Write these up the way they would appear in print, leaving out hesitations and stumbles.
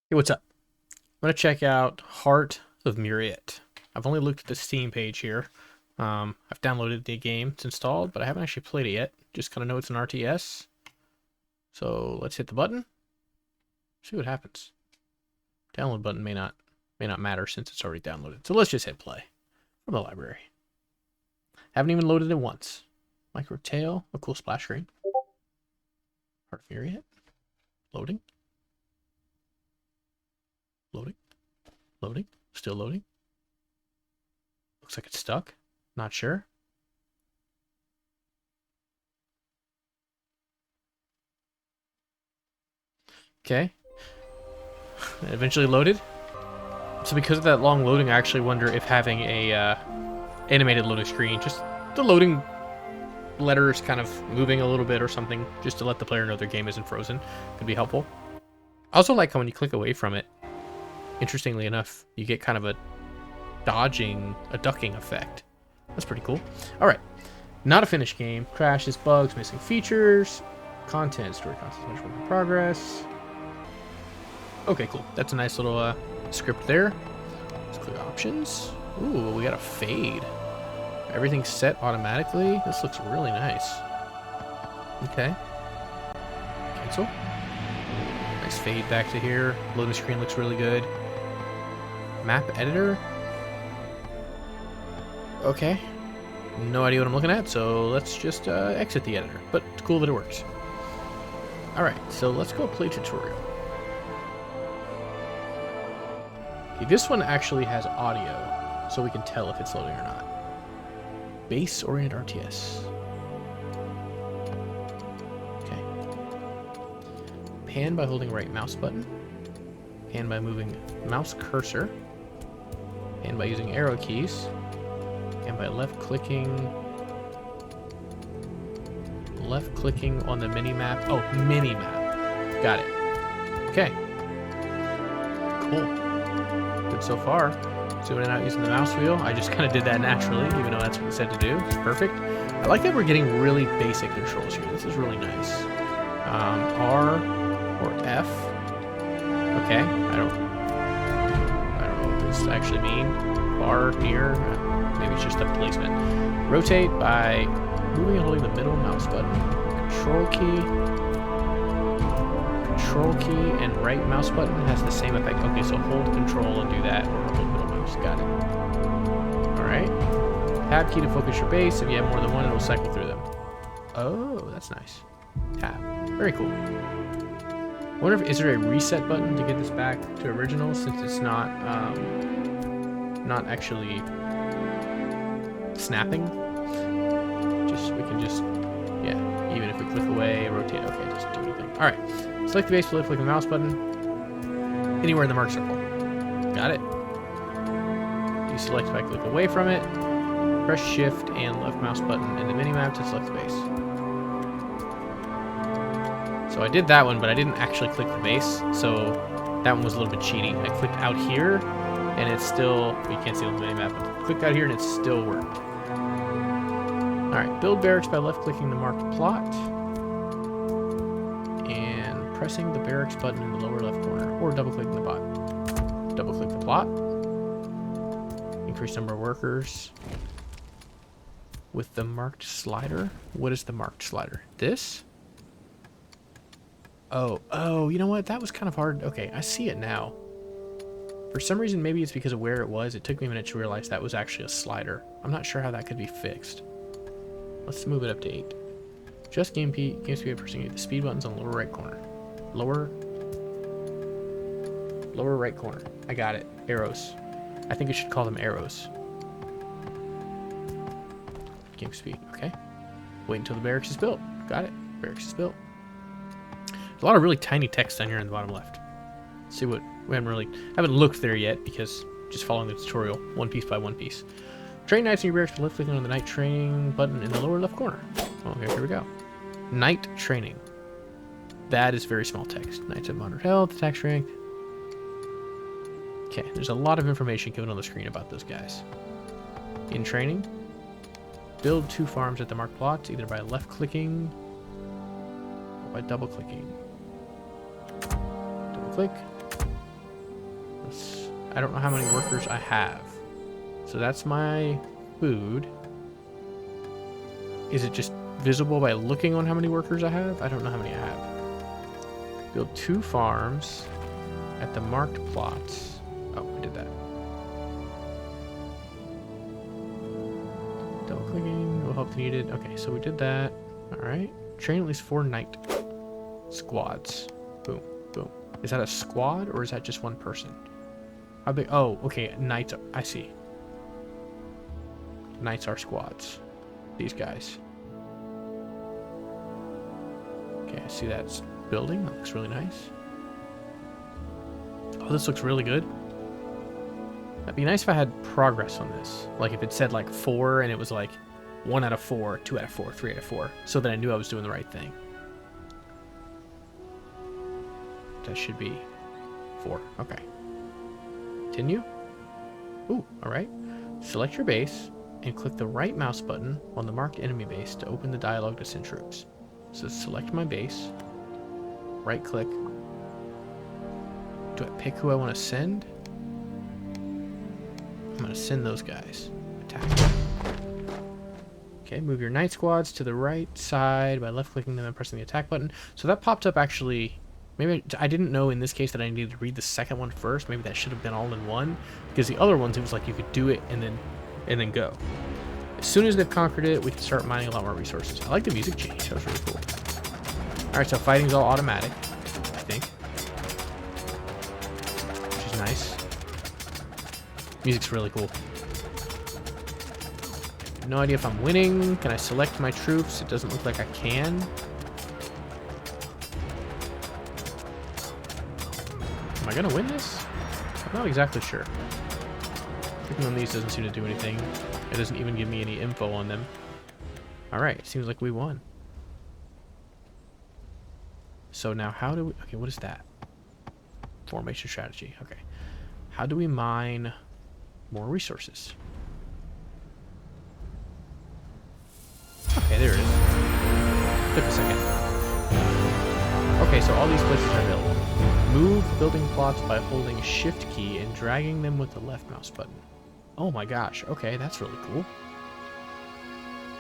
Hey, what's up? I'm gonna check out Heart of Muriet. I've only looked at the Steam page here. I've downloaded the game, it's installed, but I haven't actually played it yet. Just kind of know it's an RTS. So let's hit the button. See what happens. Download button may not matter since it's already downloaded. So let's just hit play from the library. Haven't even loaded it once. Micro tail, a cool splash screen. Heart of Muriet. Loading. Loading. Loading. Still loading. Looks like it's stuck. Not sure. Okay. It eventually loaded. So because of that long loading, I actually wonder if having a animated loading screen, just the loading letters kind of moving a little bit or something, just to let the player know their game isn't frozen, could be helpful. I also like how when you click away from it, interestingly enough, you get kind of a ducking effect. That's pretty cool. All right, not a finished game. Crashes, bugs, missing features, content, story content, much work in progress. Okay, cool. That's a nice little script there. Let's click options. Ooh, we got a fade. Everything's set automatically. This looks really nice. Okay. Cancel. Nice fade back to here. Loading screen looks really good. Map editor. Okay. No idea what I'm looking at, so let's just exit the editor. But it's cool that it works. Alright, so let's go play tutorial. Okay, this one actually has audio, so we can tell if it's loading or not. Base-oriented RTS. Okay. Pan by holding right mouse button. Pan by moving mouse cursor. Pan by using arrow keys. And by left clicking on the mini map. Oh, mini map. Got it. Okay. Cool. Good so far. Zooming in out using the mouse wheel. I just kind of did that naturally, even though that's what it said to do. It's perfect. I like that we're getting really basic controls here. This is really nice. R or F. Okay. I don't know what this actually mean. Far, near. Maybe it's just a placement. Rotate by moving and holding the middle mouse button. Control key and right mouse button has the same effect. Okay, so hold control and do that, or hold middle mouse. Got it. Alright. Tab key to focus your base. If you have more than one, it'll cycle through them. Oh, that's nice. Tab. Very cool. I wonder if is there a reset button to get this back to original, since it's not actually snapping. We can just even if we click away, rotate. Okay, it doesn't do anything. All right, select the base, click the mouse button anywhere in the mark circle. Got it. Deselect by click away from it. Press shift and left mouse button in the mini map to select the base. So I did that one, but I didn't actually click the base, so that one was a little bit cheating. I clicked out here and it's still, you can't see it on the mini map, but clicked out here and it still worked. Alright, build barracks by left-clicking the marked plot and pressing the barracks button in the lower left corner, or double-clicking the bot. Double-click the plot. Increase number of workers with the marked slider. What is the marked slider? This? Oh, you know what? That was kind of hard. Okay, I see it now. For some reason, maybe it's because of where it was. It took me a minute to realize that was actually a slider. I'm not sure how that could be fixed. Let's move it up to 8. Just game speed by pressing the speed buttons on the lower right corner. Lower right corner. I got it. Arrows. I think we should call them arrows. Game speed. Okay. Wait until the barracks is built. Got it. Barracks is built. There's a lot of really tiny text down here in the bottom left. Let's see what we haven't looked there yet because just following the tutorial one piece by one piece. Train knights in your barracks by left clicking on the knight training button in the lower left corner. Okay, here we go. Knight training. That is very small text. Knights have moderate health, attack strength. Okay, there's a lot of information given on the screen about those guys. In training, build 2 farms at the marked plots, either by left clicking or by double clicking. Double click. I don't know how many workers I have. So that's my food. Is it just visible by looking on how many workers I have? I don't know how many I have. Build 2 farms at the marked plots. Oh, I did that. Double clicking will help the needed. Okay, so we did that. All right. Train at least 4 night squads. Boom, boom. Is that a squad or is that just one person? How big? Oh, okay. Knights. I see. Knights are squads. These guys. Okay, I see that's building. That looks really nice. Oh, this looks really good. That'd be nice if I had progress on this. Like if it said like 4 and it was like 1 out of 4, 2 out of 4, 3 out of 4. So that I knew I was doing the right thing. That should be 4. Okay. Continue. Ooh, alright. Select your base and click the right mouse button on the marked enemy base to open the dialog to send troops. So select my base. Right click. Do I pick who I want to send? I'm going to send those guys. Attack. Okay, move your knight squads to the right side by left clicking them and pressing the attack button. So that popped up actually. Maybe I didn't know in this case that I needed to read the second one first. Maybe that should have been all in one. Because the other ones, it was like you could do it and then go. As soon as they've conquered it, we can start mining a lot more resources. I like the music change. That was really cool. Alright, so fighting's all automatic, I think. Which is nice. Music's really cool. No idea if I'm winning. Can I select my troops? It doesn't look like I can. Am I gonna win this? I'm not exactly sure. Clicking on these doesn't seem to do anything. It doesn't even give me any info on them. Alright, seems like we won. So now how do we... Okay, what is that? Formation strategy. Okay. How do we mine more resources? Okay, there it is. Took a second. Okay, so all these places are available. Move building plots by holding shift key and dragging them with the left mouse button. Oh my gosh, okay, that's really cool.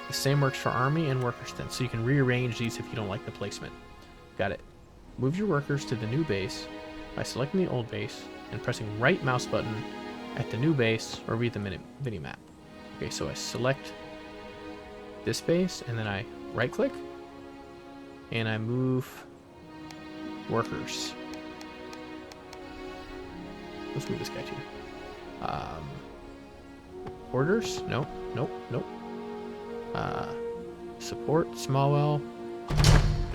The same works for army and workers then, so you can rearrange these if you don't like the placement. Got it. Move your workers to the new base by selecting the old base and pressing right mouse button at the new base or read the mini map. Okay, so I select this base and then I right click and I move workers. Let's move this guy too. Orders? Nope, nope, nope. Support, Smallwell. Did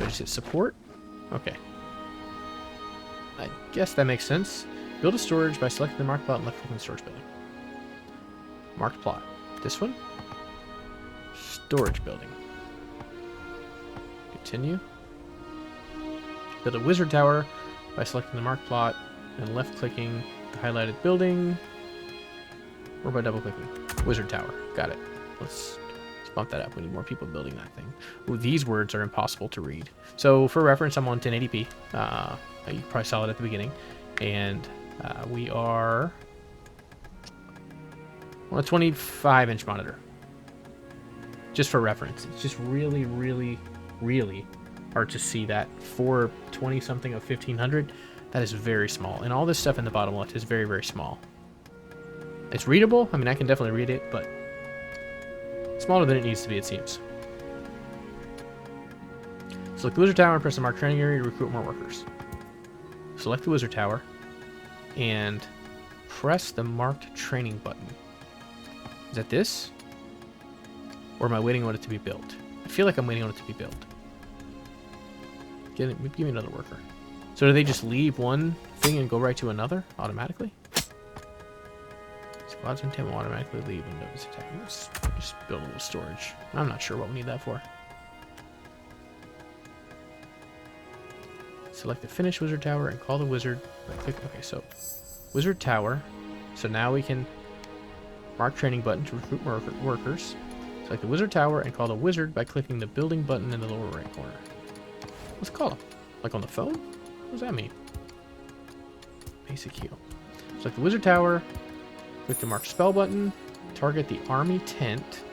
I just hit support? Okay. I guess that makes sense. Build a storage by selecting the marked plot and left clicking the storage building. Marked plot. This one? Storage building. Continue. Build a wizard tower by selecting the marked plot and left clicking the highlighted building. Or by double clicking. Wizard tower. Got it. Let's bump that up. We need more people building that thing. Ooh, these words are impossible to read. So for reference, I'm on 1080p. You probably saw it at the beginning. And we are on a 25-inch monitor. Just for reference. It's just really, really, really hard to see that 420 something of 1500. That is very small. And all this stuff in the bottom left is very, very small. It's readable. I mean, I can definitely read it, but smaller than it needs to be, it seems. Select the wizard tower and press the mark training area to recruit more workers. Select the wizard tower and press the marked training button. Is that this? Or am I waiting on it to be built? I feel like I'm waiting on it to be built. Give me another worker. So do they just leave one thing and go right to another automatically? Squads and 10 will automatically leave when nobody's attacking. Let's just build a little storage. I'm not sure what we need that for. Select the finish wizard tower and call the wizard. Click. Okay, so wizard tower. So now we can mark training button to recruit more workers. Select the wizard tower and call the wizard by clicking the building button in the lower right corner. Let's call him. Like on the phone? What does that mean? Basic heal. Select the wizard tower. Click the mark spell button. Target the army tent.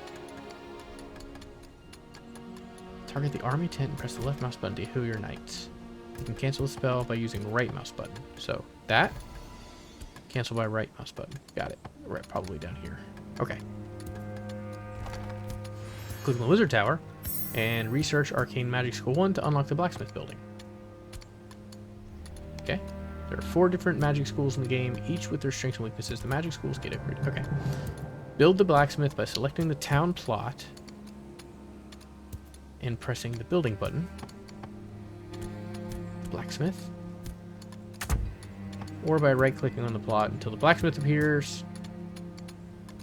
Target the army tent and press the left mouse button to heal your knights. You can cancel the spell by using the right mouse button. So that. Cancel by right mouse button. Got it. Right, probably down here. Okay. Click on the wizard tower and research Arcane Magic School 1 to unlock the blacksmith building. Okay. There are 4 different magic schools in the game, each with their strengths and weaknesses. The magic schools get upgraded. Okay. Build the blacksmith by selecting the town plot and pressing the building button. Blacksmith. Or by right-clicking on the plot until the blacksmith appears.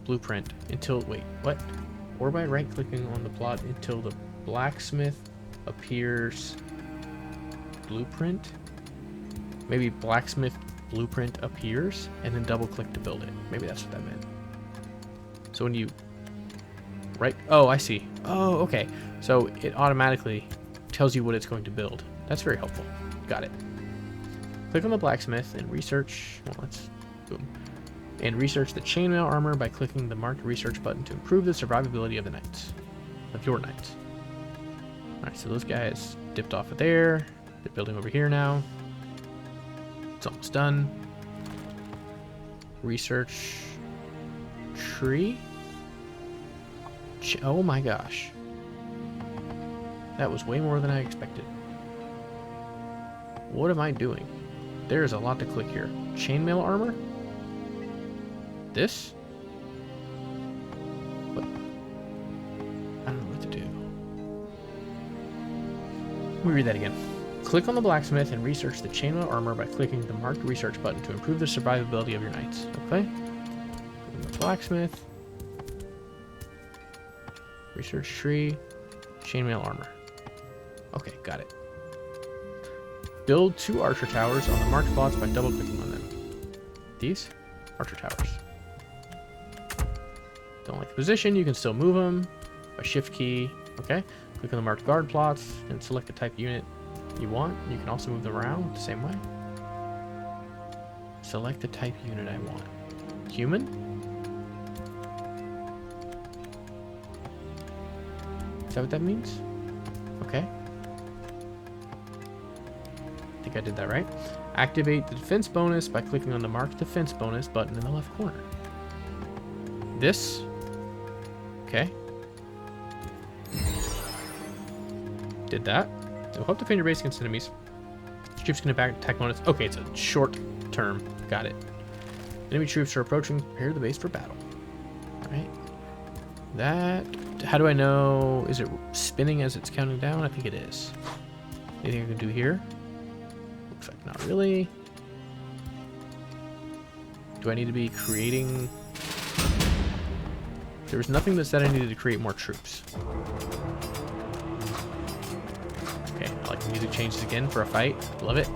Blueprint until... Wait, what? Or by right-clicking on the plot until the blacksmith appears. Blueprint? Maybe blacksmith blueprint appears, and then double-click to build it. Maybe that's what that meant. So when you... Right... Oh, I see. Oh, okay. So it automatically tells you what it's going to build. That's very helpful. Got it. Click on the blacksmith and research... Well, let's... Boom. And research the chainmail armor by clicking the marked research button to improve the survivability of the knights. Of your knights. Alright, so those guys dipped off of there. They're building over here now. It's almost done. Research... Tree? Oh my gosh. That was way more than I expected. What am I doing? There's a lot to click here. Chainmail armor? This? What? I don't know what to do. Let me read that again. Click on the blacksmith and research the chainmail armor by clicking the marked research button to improve the survivability of your knights. Okay? The blacksmith. Research tree. Chainmail armor. Okay, got it. Build 2 archer towers on the marked plots by double-clicking on them. These? Archer towers. Don't like the position, you can still move them by shift key. Okay. Click on the marked guard plots and select the type of unit you want. You can also move them around the same way. Select the type unit I want. Human? Is that what that means? Okay. I think I did that right. Activate the defense bonus by clicking on the marked defense bonus button in the left corner. This. Okay. Did that. So hope to defend your base against enemies. Troops can attack bonus. Okay, it's a short term. Got it. Enemy troops are approaching. Prepare the base for battle. Alright. That. How do I know? Is it spinning as it's counting down? I think it is. Anything I can do here? Looks like not really. Do I need to be creating... There was nothing that said I needed to create more troops. Okay, I like the music changes again for a fight. Love it.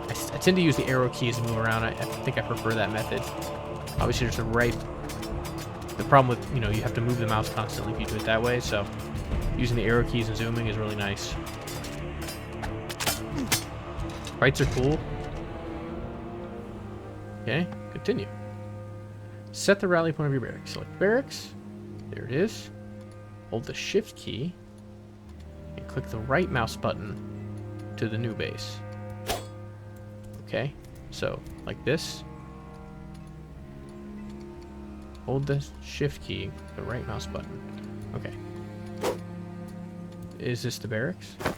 I tend to use the arrow keys to move around. I think I prefer that method. Obviously, there's the problem with, you know, you have to move the mouse constantly if you do it that way, so using the arrow keys and zooming is really nice. Fights are cool. Okay, continue. Set the rally point of your barracks. Select barracks. There it is. Hold the shift key and click the right mouse button to the new base. Okay, so like this. Hold the shift key, the right mouse button. Okay. Is this the barracks? I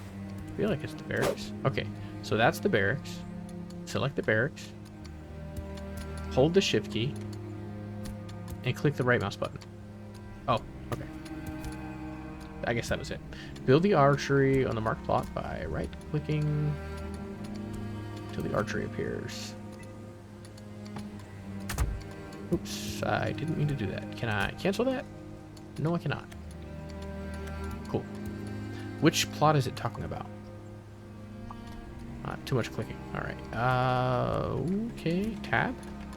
feel like it's the barracks. Okay, so that's the barracks. Select the barracks. Hold the shift key. And click the right mouse button. Oh, okay. I guess that was it. Build the archery on the marked plot by right-clicking until the archery appears. Oops, I didn't mean to do that. Can I cancel that? No, I cannot. Cool. Which plot is it talking about? Too much clicking. All right. Okay. Tab.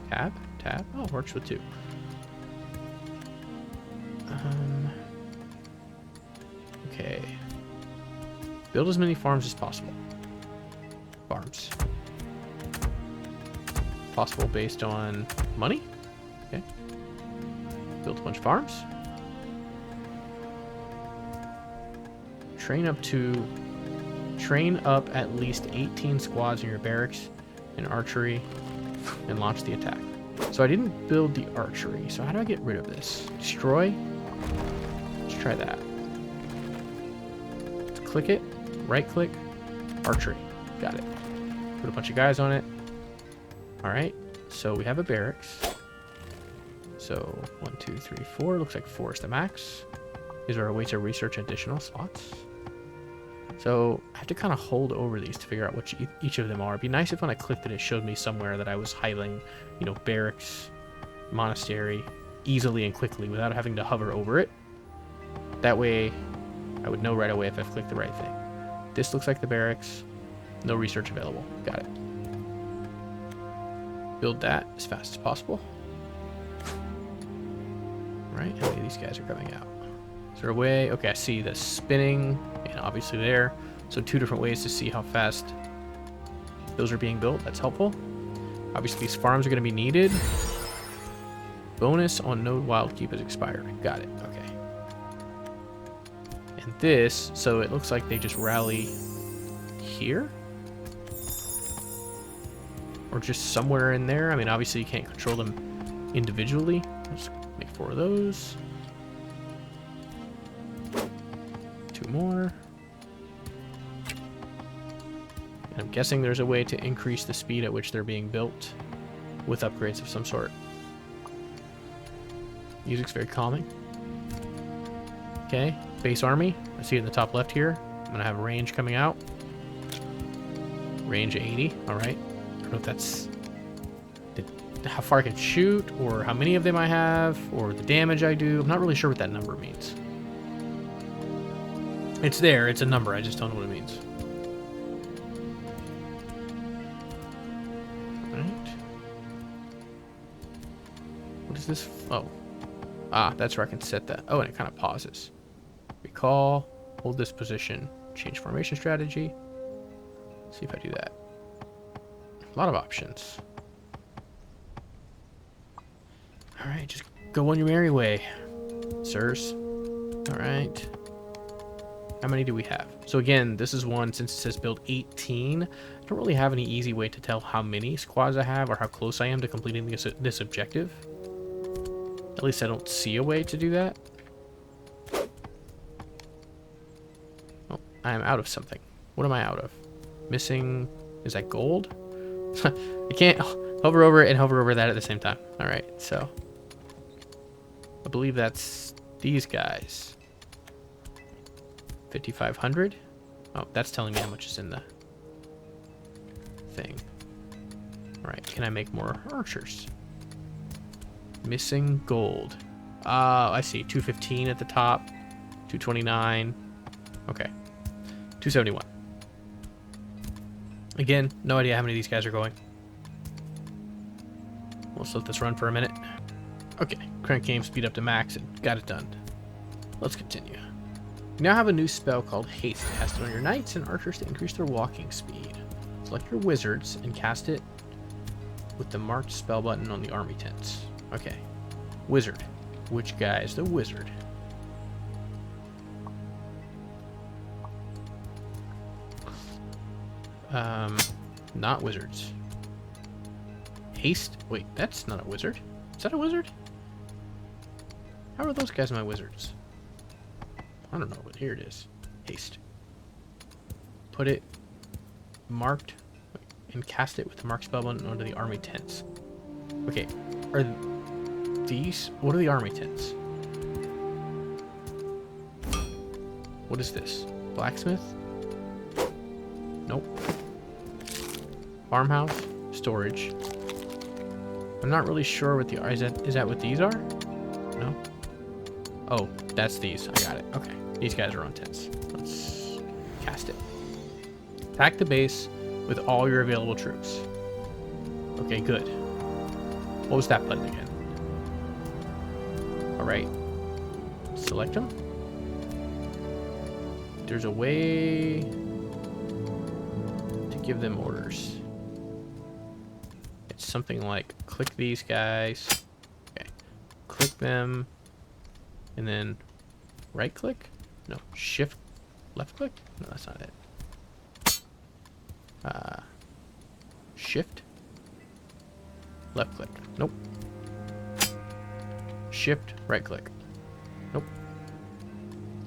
Tab. Tab. Oh, works with 2. Okay. Build as many farms as possible. Farms. Possible based on money. Okay. Built a bunch of farms. Train up at least 18 squads in your barracks in archery and launch the attack. So I didn't build the archery. So how do I get rid of this? Destroy? Let's try that. Let's click it. Right click. Archery. Got it. Put a bunch of guys on it. Alright. So we have a barracks. So 1, 2, 3, 4. Looks like 4 is the max. Is there a way to research additional slots? So I have to kind of hold over these to figure out what each of them are. It'd be nice if when I clicked it, it showed me somewhere that I was highlighting, you know, barracks, monastery, easily and quickly without having to hover over it. That way, I would know right away if I've clicked the right thing. This looks like the barracks. No research available. Got it. Build that as fast as possible. Right, how many of these guys are coming out? Is there a way? Okay, I see the spinning, and obviously there. So 2 different ways to see how fast those are being built. That's helpful. Obviously, these farms are going to be needed. Bonus on node wildkeep has expired. Got it. Okay. And this, so it looks like they just rally here. Or just somewhere in there. I mean, obviously you can't control them individually. Let's make 4 of those. 2 more. And I'm guessing there's a way to increase the speed at which they're being built with upgrades of some sort. Music's very calming. Okay, base army. I see it in the top left here. I'm gonna have range coming out. Range 80, all right. I don't know if that's how far I can shoot, or how many of them I have, or the damage I do. I'm not really sure what that number means. It's there, it's a number, I just don't know what it means. Alright. What is this? Oh. Ah, that's where I can set that. Oh, and it kind of pauses. Recall, hold this position, change formation strategy. Let's see if I do that. A lot of options. Alright, just go on your merry way, sirs. Alright. How many do we have? So again, this is one, since it says build 18, I don't really have any easy way to tell how many squads I have or how close I am to completing this objective. At least I don't see a way to do that. Oh, I am out of something. What am I out of? Missing, is that gold? I can't hover over it and hover over that at the same time. Alright, so I believe that's these guys. 5,500. Oh, that's telling me how much is in the thing. Alright, can I make more archers? Missing gold. I see. 215 at the top. 229. Okay. 271. Again, no idea how many of these guys are going. Let's let this run for a minute. Okay, crank game speed up to max and got it done. Let's continue. You now have a new spell called Haste. Cast it on your knights and archers to increase their walking speed. Select your wizards and cast it with the marked spell button on the army tents. Okay. Wizard. Which guy is the wizard? Not wizards. Haste? Wait, that's not a wizard. Is that a wizard? How are those guys my wizards? I don't know, but here it is. Haste. Put it marked and cast it with the marked spell button onto the army tents. Okay, are these? What are the army tents? What is this? Blacksmith? Nope. Farmhouse? Storage. I'm not really sure what the... Is that what these are? No? Oh, that's these. I got it. Okay. These guys are on tents. Let's cast it. Attack the base with all your available troops. Okay, good. What was that button again? Alright. Select them. There's a way to give them orders. something like click these guys. Okay. Click them. And then right click? No, shift left click? No, that's not it. Shift left click. Nope. Shift right click. Nope.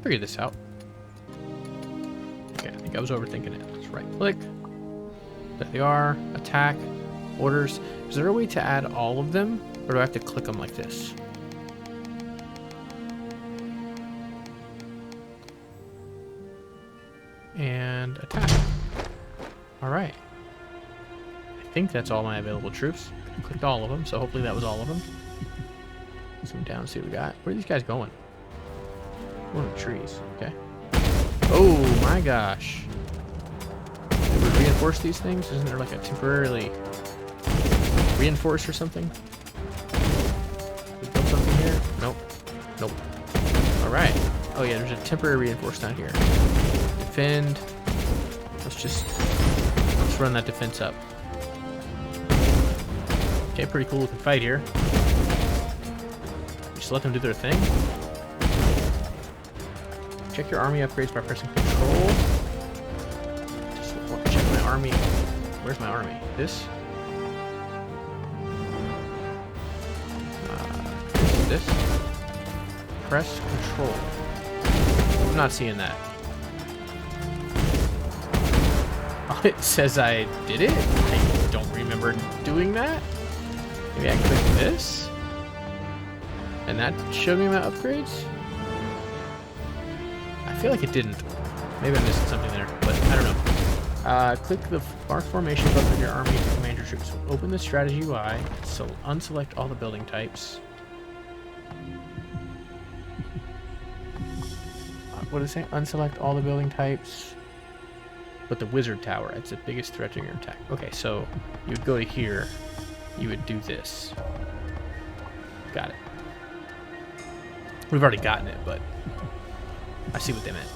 Figure this out. Okay, I think I was overthinking it. Let's right click. There they are. Attack. Orders. Is there a way to add all of them? Or do I have to click them like this? And attack. Alright. I think that's all my available troops. I clicked all of them, so hopefully that was all of them. Zoom down and see what we got. Where are these guys going? One of the trees. Okay. Oh my gosh. Did we reinforce these things? Isn't there like a temporarily reinforce or something? We built something here? Nope. Nope. Alright. Oh yeah, there's a temporary reinforce down here. Defend. Let's run that defense up. Okay, pretty cool looking fight here. Just let them do their thing. Check your army upgrades by pressing control. Just check my army. Where's my army? This? This? Press control. I'm not seeing that. Oh, it says I did it? I don't remember doing that. Maybe I clicked this? And that showed me my upgrades? I feel like it didn't. Maybe I missed something there, but I don't know. Click the mark formation button on your army to command your troops. Open the strategy UI, so unselect all the building types. What does it say? Unselect all the building types, but the wizard tower, it's the biggest threat to your attack. Okay, so you would go to here, you would do this. Got it. We've already gotten it, but I see what they meant.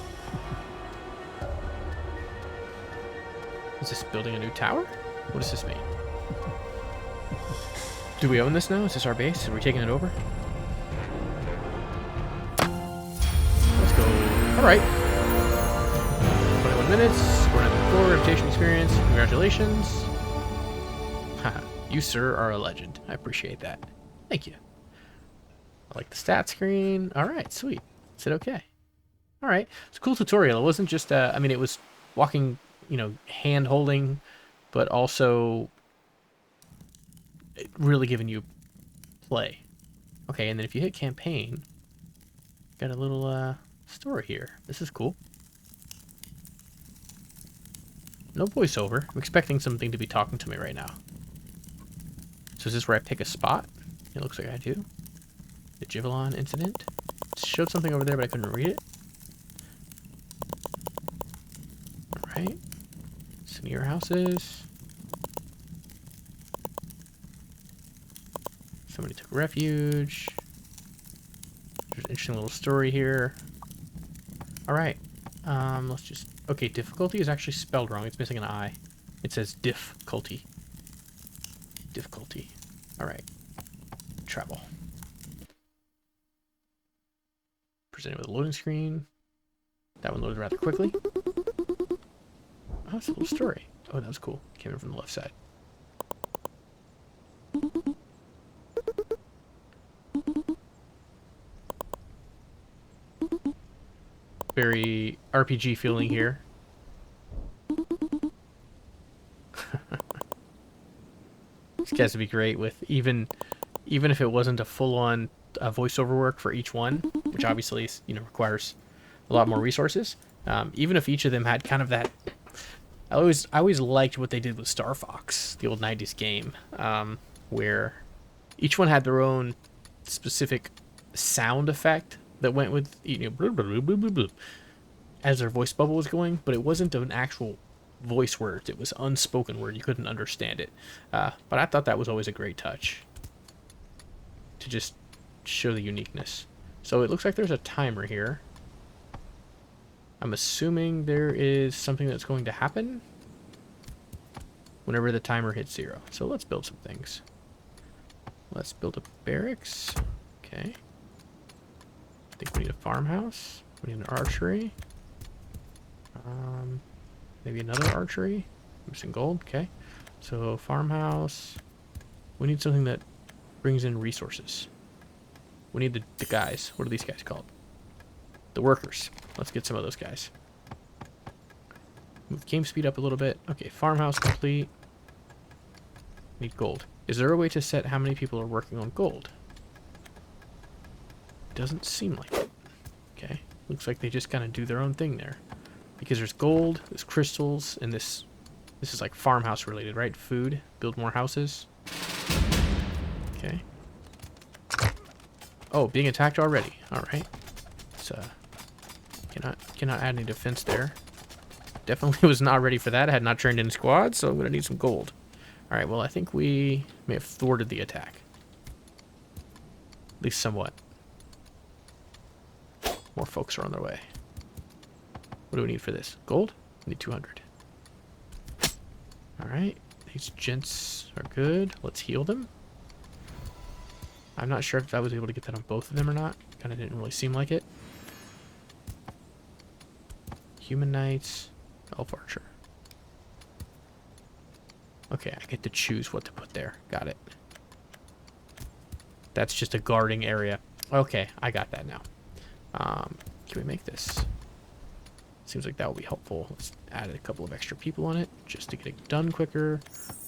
Is this building a new tower? What does this mean? Do we own this now? Is this our base? Are we taking it over? Let's go. Alright. 21 minutes. We're at 4 reputation experience. Congratulations. Haha. You, sir, are a legend. I appreciate that. Thank you. I like the stat screen. Alright, sweet. Is it okay? Alright. It's a cool tutorial. It wasn't just, I mean, it was walking, you know, hand holding, but also really giving you play. Okay, and then if you hit campaign, got a little story here. This is cool. No voiceover. I'm expecting something to be talking to me right now. So is this where I pick a spot? It looks like I do. The Jivalon incident. It showed something over there, but I couldn't read it. Alright. Senior houses. Somebody took refuge. There's an interesting little story here. Alright. Let's just... Okay, difficulty is actually spelled wrong. It's missing an I. It says difficulty. Difficulty. Alright. Travel. Presented with a loading screen. That one loaded rather quickly. Oh, it's a little story. Oh, that was cool. Came in from the left side. Very RPG feeling here. These guys would be great with even if it wasn't a full-on voiceover work for each one, which obviously is, you know, requires a lot more resources. Even if each of them had kind of that, I always liked what they did with Star Fox, the old 90s game, where each one had their own specific sound effect that went with, you know, blah, blah, blah, blah, blah, blah, as their voice bubble was going, but it wasn't an actual voice words. It was unspoken word. You couldn't understand it. But I thought that was always a great touch to just show the uniqueness. So it looks like there's a timer here. I'm assuming there is something that's going to happen. whenever the timer hits 0. So let's build some things. Let's build a barracks. Okay. I think we need a farmhouse. We need an archery. Maybe another archery. Missing gold. Okay. So farmhouse. We need something that brings in resources. We need the guys. What are these guys called? The workers. Let's get some of those guys. Move game speed up a little bit. Okay, farmhouse complete. Need gold. Is there a way to set how many people are working on gold? Doesn't seem like it. Okay. Looks like they just kind of do their own thing there. Because there's gold, there's crystals, and this is like farmhouse related, right? Food, build more houses. Okay. Oh, being attacked already. All right. So cannot add any defense there. Definitely was not ready for that. I had not trained in squads, so I'm gonna need some gold. All right. Well, I think we may have thwarted the attack, at least somewhat. More folks are on their way. What do we need for this? Gold? We need 200. All right. These gents are good. Let's heal them. I'm not sure if I was able to get that on both of them or not. Kind of didn't really seem like it. Human Knights. Elf Archer. Okay, I get to choose what to put there. Got it. That's just a guarding area. Okay, I got that now. Can we make this? Seems like that will be helpful. Let's add a couple of extra people on it just to get it done quicker.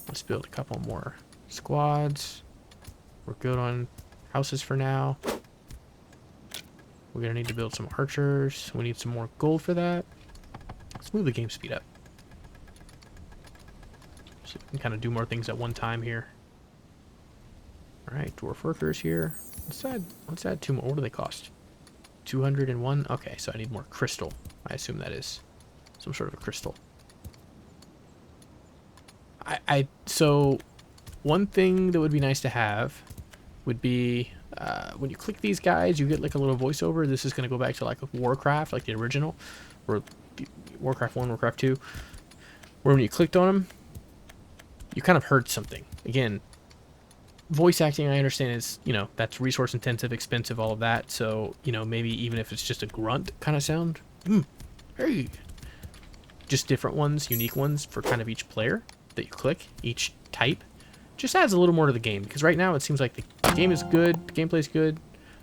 Let's build a couple more squads. We're good on houses for now. We're gonna need to build some archers. We need some more gold for that. Let's move the game speed up, so we can kind of do more things at one time here. All right, dwarf workers here. Let's add 2 more. What do they cost? 201. Okay, so I need more crystal. I assume that is some sort of a crystal. So one thing that would be nice to have would be when you click these guys, you get like a little voiceover. This is going to go back to like Warcraft, like the original, or Warcraft 1, Warcraft 2, where when you clicked on them, you kind of heard something. Again, voice acting, I understand, is, you know, that's resource intensive, expensive, all of that. So, you know, maybe even if it's just a grunt kind of sound, hey, just different ones, unique ones for kind of each player that you click, each type, just adds a little more to the game. Because right now it seems like the game is good, the gameplay is good.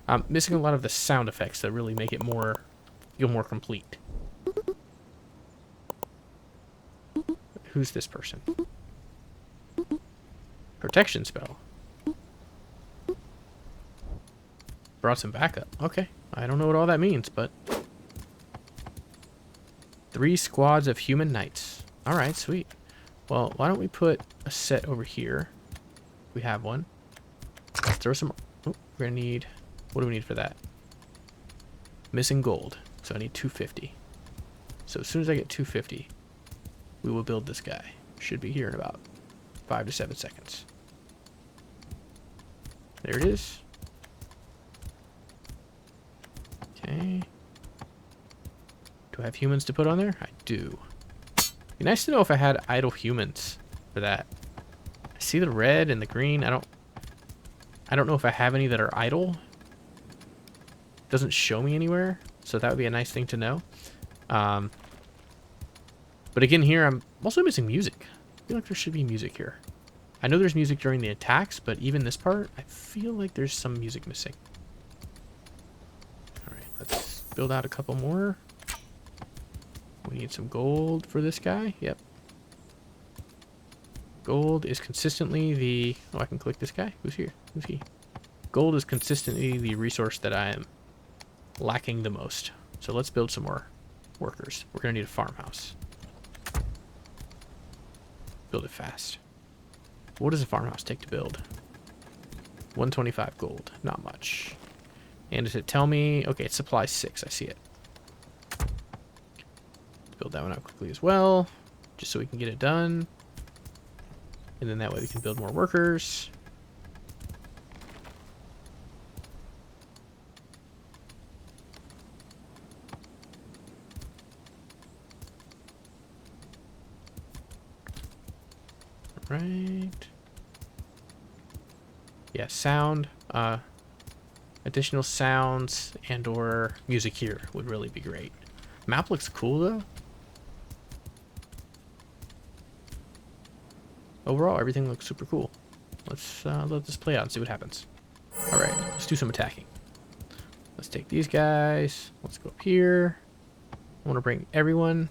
I'm missing a lot of the sound effects that really make it feel more complete. Who's this person? Protection spell. Brought some backup. Okay. I don't know what all that means, but 3 squads of human knights. Alright, sweet. Well, why don't we put a set over here? We have one. Let's throw some... Oh, we're gonna need... What do we need for that? Missing gold. So I need 250. So as soon as I get 250, we will build this guy. Should be here in about 5 to 7 seconds. There it is. Okay. Do I have humans to put on there? I do. Be nice to know if I had idle humans for that. I see the red and the green. I don't know if I have any that are idle. Doesn't show me anywhere, so that would be a nice thing to know. But again, here I'm also missing music. I feel like there should be music here. I know there's music during the attacks, but even this part, I feel like there's some music missing. Alright, let's build out a couple more. We need some gold for this guy. Yep. Gold is consistently the... Oh, I can click this guy. Who's here? Who's he? Gold is consistently the resource that I am lacking the most. So let's build some more workers. We're going to need a farmhouse. Build it fast. What does a farmhouse take to build? 125 gold. Not much. And does it tell me... Okay, it supplies 6. I see it. Let's build that one out quickly as well, just so we can get it done. And then that way we can build more workers. Yeah, sound. Additional sounds and or music here would really be great. Map looks cool though. Overall, everything looks super cool. Let's let this play out and see what happens. All right, let's do some attacking. Let's take these guys. Let's go up here. I want to bring everyone.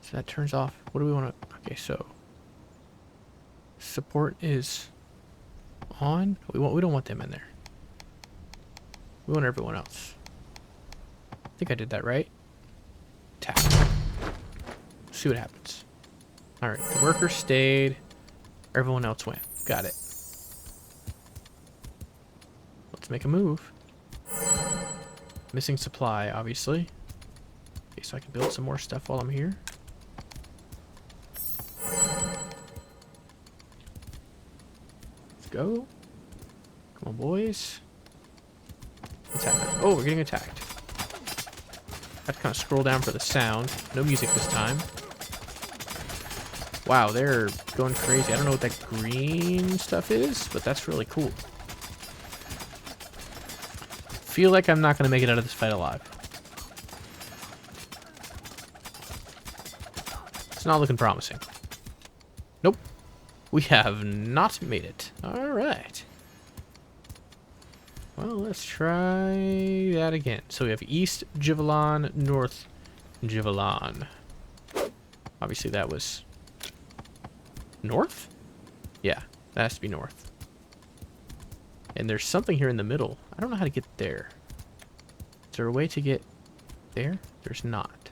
So that turns off. What do we want to? Okay, so support is on. We don't want them in there. We want everyone else. I think I did that right. Tap. See what happens. All right, the worker stayed. Everyone else went. Got it. Let's make a move. Missing supply, obviously. Okay, so I can build some more stuff while I'm here. Let's go. Come on, boys. What's happening? Oh, we're getting attacked. I have to kind of scroll down for the sound. No music this time. Wow, they're going crazy. I don't know what that green stuff is, but that's really cool. Feel like I'm not going to make it out of this fight alive. It's not looking promising. Nope. We have not made it. All right. Well, let's try that again. So we have East Jivalan, North Jivalan. Obviously that was north? Yeah, that has to be north. And there's something here in the middle. I don't know how to get there. Is there a way to get there? There's not.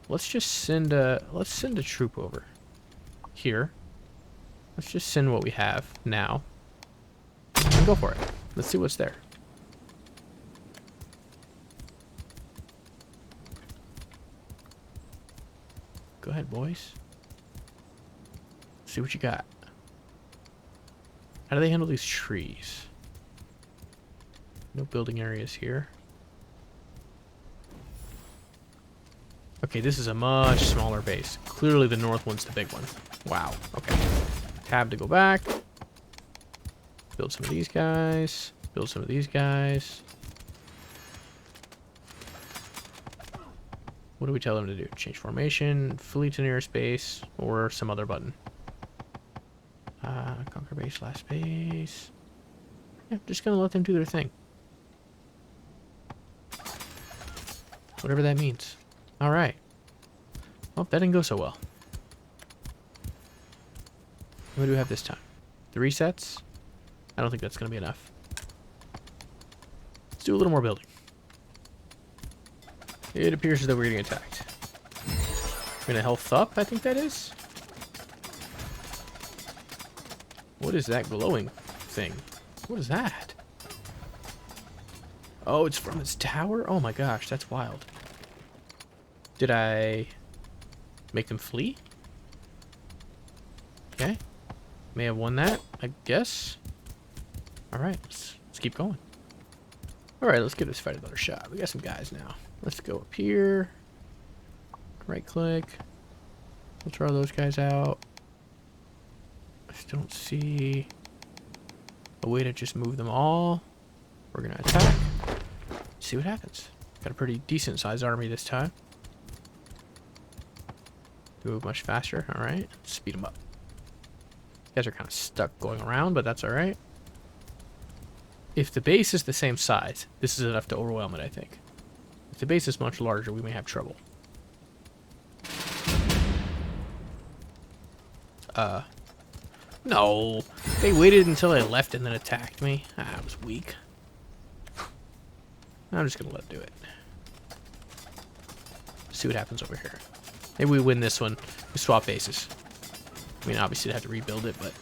Let's just send a troop over here. Let's just send what we have now. And go for it. Let's see what's there. Go ahead, boys. See what you got. How do they handle these trees? No building areas here. Okay, this is a much smaller base. Clearly the north one's the big one. Wow, okay. Tab to go back. Build some of these guys. Build some of these guys. What do we tell them to do? Change formation, flee to nearest base, or some other button. Conquer base, last base. Yeah, just gonna let them do their thing. Whatever that means. Alright. Well, that didn't go so well. What do we have this time? 3 sets? I don't think that's gonna be enough. Let's do a little more building. It appears as though we're getting attacked. We're gonna health up, I think that is. What is that glowing thing? What is that? Oh, it's from its tower? Oh my gosh, that's wild. Did I make them flee? Okay. May have won that, I guess. Alright, let's keep going. Alright, let's give this fight another shot. We got some guys now. Let's go up here. Right click. We'll throw those guys out. I still don't see a way to just move them all. We're gonna attack. See what happens. Got a pretty decent sized army this time. Move much faster. Alright. Speed them up. You guys are kind of stuck going around, but that's alright. If the base is the same size, this is enough to overwhelm it, I think. If the base is much larger, we may have trouble. No. They waited until I left and then attacked me. Ah, it was weak. I'm just gonna let them do it. See what happens over here. Maybe we win this one. We swap bases. I mean, obviously, I'd have to rebuild it, but...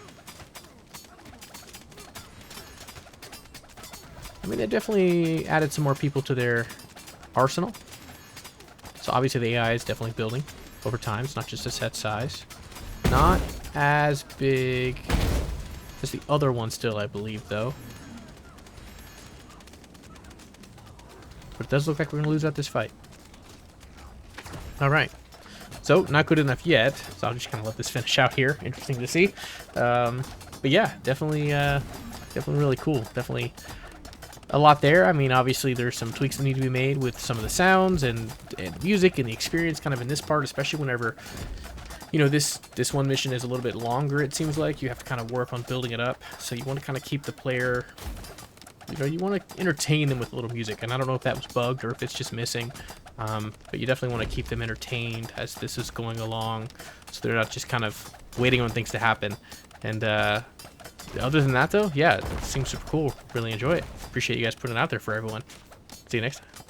I mean, they definitely added some more people to their arsenal. So obviously the AI is definitely building over time. It's not just a set size. Not as big as the other one still, I believe, though. But it does look like we're going to lose out this fight. Alright. So, not good enough yet. So I'll just kind of let this finish out here. Interesting to see. But yeah, definitely really cool. Definitely a lot there. I mean, obviously there's some tweaks that need to be made with some of the sounds and music and the experience kind of in this part, especially whenever, you know, this one mission is a little bit longer, it seems like. You have to kind of work on building it up. So you want to kind of keep the player, you know, you want to entertain them with a little music. And I don't know if that was bugged or if it's just missing. But you definitely want to keep them entertained as this is going along, so they're not just kind of waiting on things to happen. And other than that, though, yeah, it seems super cool. Really enjoy it. Appreciate you guys putting it out there for everyone. See you next time.